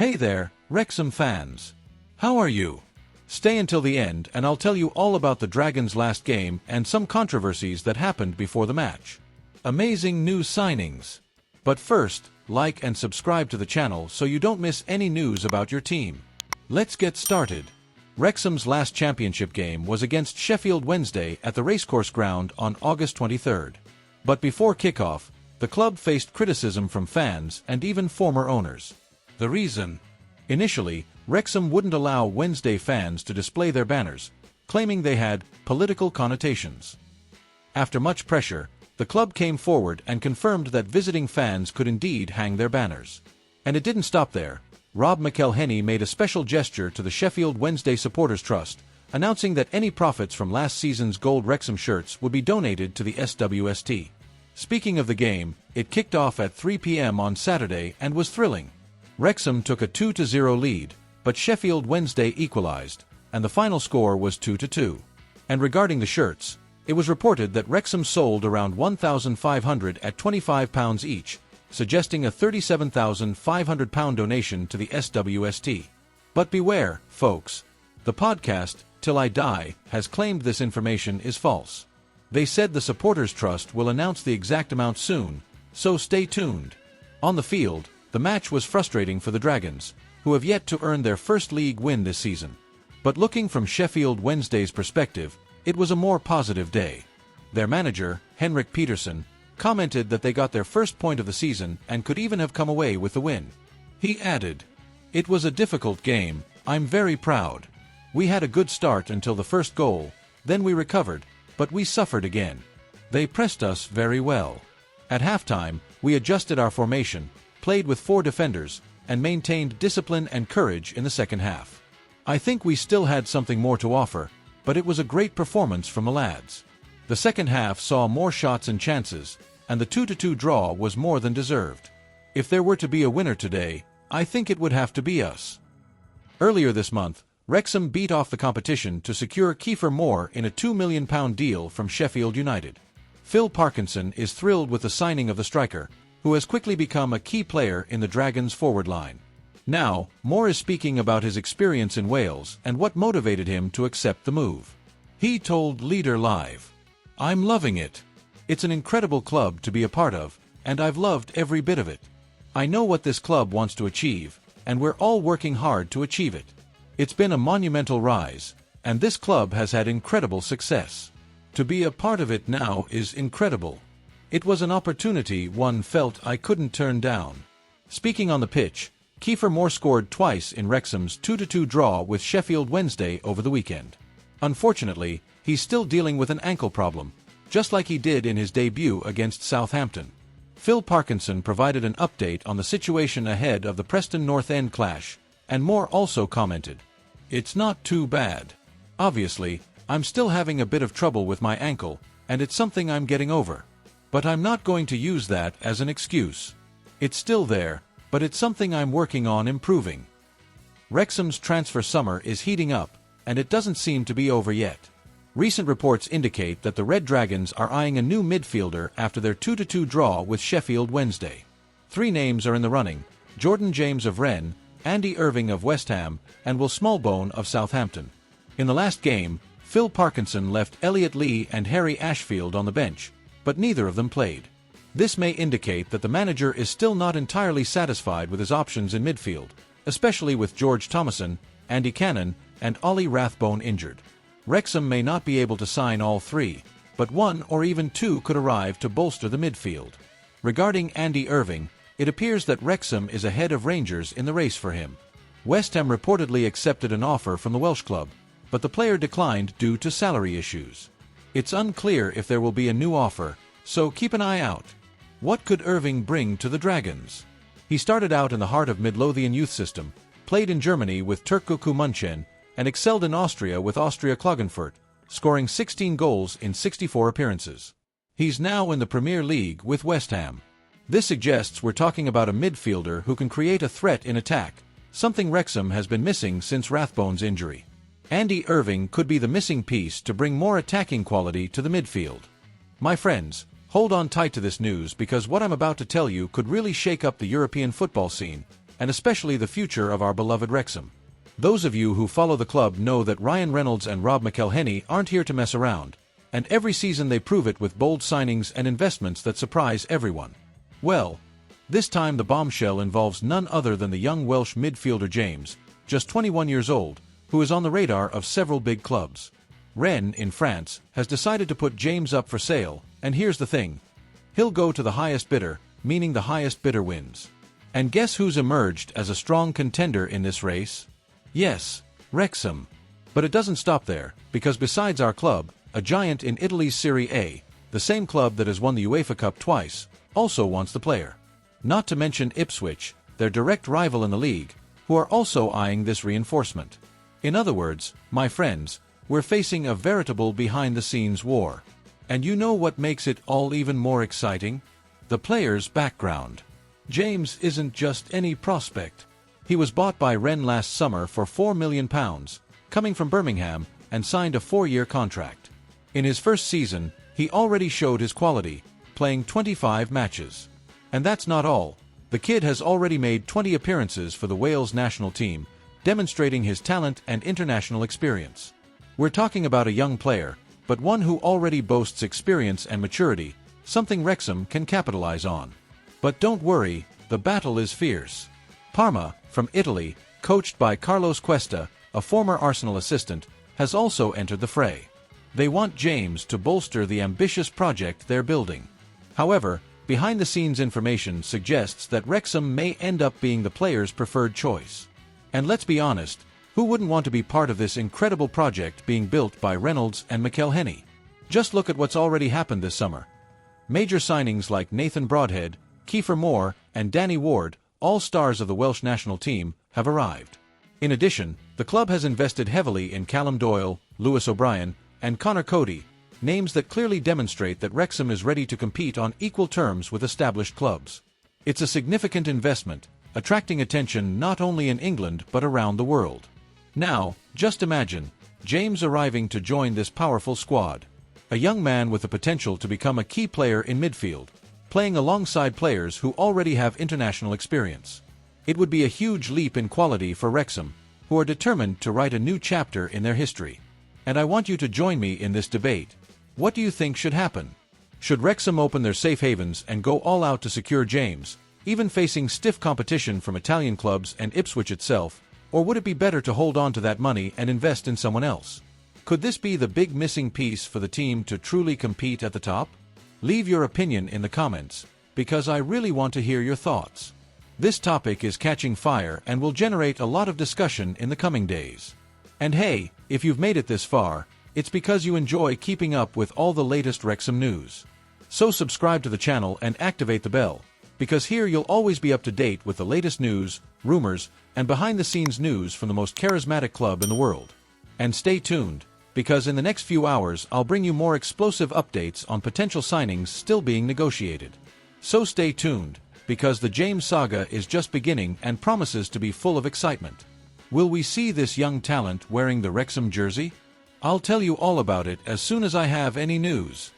Hey there, Wrexham fans. How are you? Stay until the end and I'll tell you all about the Dragons' last game and some controversies that happened before the match. Amazing new signings. But first, like and subscribe to the channel so you don't miss any news about your team. Let's get started. Wrexham's last championship game was against Sheffield Wednesday at the Racecourse Ground on August 23rd. But before kickoff, the club faced criticism from fans and even former owners. The reason? Initially, Wrexham wouldn't allow Wednesday fans to display their banners, claiming they had political connotations. After much pressure, the club came forward and confirmed that visiting fans could indeed hang their banners. And it didn't stop there. Rob McElhenney made a special gesture to the Sheffield Wednesday Supporters Trust, announcing that any profits from last season's gold Wrexham shirts would be donated to the SWST. Speaking of the game, it kicked off at 3 p.m. on Saturday and was thrilling. Wrexham took a 2-0 lead, but Sheffield Wednesday equalized, and the final score was 2-2. And regarding the shirts, it was reported that Wrexham sold around 1,500 at £25 each, suggesting a £37,500 donation to the SWST. But beware, folks. The podcast, Till I Die, has claimed this information is false. They said the Supporters Trust will announce the exact amount soon, so stay tuned. On the field, the match was frustrating for the Dragons, who have yet to earn their first league win this season. But looking from Sheffield Wednesday's perspective, it was a more positive day. Their manager, Henrik Peterson, commented that they got their first point of the season and could even have come away with the win. He added, "It was a difficult game, I'm very proud. We had a good start until the first goal, then we recovered, but we suffered again. They pressed us very well. At halftime, we adjusted our formation, played with 4 defenders, and maintained discipline and courage in the second half. I think we still had something more to offer, but it was a great performance from the lads. The second half saw more shots and chances, and the 2-2 draw was more than deserved. If there were to be a winner today, I think it would have to be us." Earlier this month, Wrexham beat off the competition to secure Kiefer Moore in a £2 million deal from Sheffield United. Phil Parkinson is thrilled with the signing of the striker, who has quickly become a key player in the Dragons' forward line. Now, Moore is speaking about his experience in Wales and what motivated him to accept the move. He told Leader Live, "I'm loving it. It's an incredible club to be a part of, and I've loved every bit of it. I know what this club wants to achieve, and we're all working hard to achieve it. It's been a monumental rise, and this club has had incredible success. To be a part of it now is incredible. It was an opportunity one felt I couldn't turn down." Speaking on the pitch, Kiefer Moore scored twice in Wrexham's 2-2 draw with Sheffield Wednesday over the weekend. Unfortunately, he's still dealing with an ankle problem, just like he did in his debut against Southampton. Phil Parkinson provided an update on the situation ahead of the Preston North End clash, and Moore also commented, "It's not too bad. Obviously, I'm still having a bit of trouble with my ankle, and it's something I'm getting over. But I'm not going to use that as an excuse. It's still there, but it's something I'm working on improving." Wrexham's transfer summer is heating up, and it doesn't seem to be over yet. Recent reports indicate that the Red Dragons are eyeing a new midfielder after their 2-2 draw with Sheffield Wednesday. 3 names are in the running: Jordan James of Rennes, Andy Irving of West Ham, and Will Smallbone of Southampton. In the last game, Phil Parkinson left Elliot Lee and Harry Ashfield on the bench, but neither of them played. This may indicate that the manager is still not entirely satisfied with his options in midfield, especially with George Thomason, Andy Cannon, and Ollie Rathbone injured. Wrexham may not be able to sign all 3, but 1 or even 2 could arrive to bolster the midfield. Regarding Andy Irving, it appears that Wrexham is ahead of Rangers in the race for him. West Ham reportedly accepted an offer from the Welsh club, but the player declined due to salary issues. It's unclear if there will be a new offer, so keep an eye out. What could Irving bring to the Dragons? He started out in the heart of Midlothian youth system, played in Germany with Türkgücü München, and excelled in Austria with Austria Klagenfurt, scoring 16 goals in 64 appearances. He's now in the Premier League with West Ham. This suggests we're talking about a midfielder who can create a threat in attack, something Wrexham has been missing since Rathbone's injury. Andy Irving could be the missing piece to bring more attacking quality to the midfield. My friends, hold on tight to this news because what I'm about to tell you could really shake up the European football scene, and especially the future of our beloved Wrexham. Those of you who follow the club know that Reynolds and McElhenney aren't here to mess around, and every season they prove it with bold signings and investments that surprise everyone. Well, this time the bombshell involves none other than the young Welsh midfielder James, just 21 years old, who is on the radar of several big clubs. Rennes, in France, has decided to put James up for sale, and here's the thing. He'll go to the highest bidder, meaning the highest bidder wins. And guess who's emerged as a strong contender in this race? Yes, Wrexham. But it doesn't stop there, because besides our club, a giant in Italy's Serie A, the same club that has won the UEFA Cup twice, also wants the player. Not to mention Ipswich, their direct rival in the league, who are also eyeing this reinforcement. In other words, my friends, we're facing a veritable behind-the-scenes war. And you know what makes it all even more exciting? The player's background. James isn't just any prospect. He was bought by Rennes last summer for £4 million, coming from Birmingham, and signed a 4-year contract. In his first season, he already showed his quality, playing 25 matches. And that's not all. The kid has already made 20 appearances for the Wales national team, demonstrating his talent and international experience. We're talking about a young player, but one who already boasts experience and maturity, something Wrexham can capitalize on. But don't worry, the battle is fierce. Parma, from Italy, coached by Carlos Cuesta, a former Arsenal assistant, has also entered the fray. They want James to bolster the ambitious project they're building. However, behind-the-scenes information suggests that Wrexham may end up being the player's preferred choice. And let's be honest, who wouldn't want to be part of this incredible project being built by Reynolds and McElhenney? Just look at what's already happened this summer. Major signings like Nathan Broadhead, Kiefer Moore, and Danny Ward, all stars of the Welsh national team, have arrived. In addition, the club has invested heavily in Callum Doyle, Lewis O'Brien, and Connor Cody, names that clearly demonstrate that Wrexham is ready to compete on equal terms with established clubs. It's a significant investment, attracting attention not only in England but around the world. Now, just imagine, James arriving to join this powerful squad. A young man with the potential to become a key player in midfield, playing alongside players who already have international experience. It would be a huge leap in quality for Wrexham, who are determined to write a new chapter in their history. And I want you to join me in this debate. What do you think should happen? Should Wrexham open their safe havens and go all out to secure James, even facing stiff competition from Italian clubs and Ipswich itself, or would it be better to hold on to that money and invest in someone else? Could this be the big missing piece for the team to truly compete at the top? Leave your opinion in the comments, because I really want to hear your thoughts. This topic is catching fire and will generate a lot of discussion in the coming days. And hey, if you've made it this far, it's because you enjoy keeping up with all the latest Wrexham news. So subscribe to the channel and activate the bell, because here you'll always be up to date with the latest news, rumors, and behind-the-scenes news from the most charismatic club in the world. And stay tuned, because in the next few hours I'll bring you more explosive updates on potential signings still being negotiated. So stay tuned, because the James saga is just beginning and promises to be full of excitement. Will we see this young talent wearing the Wrexham jersey? I'll tell you all about it as soon as I have any news.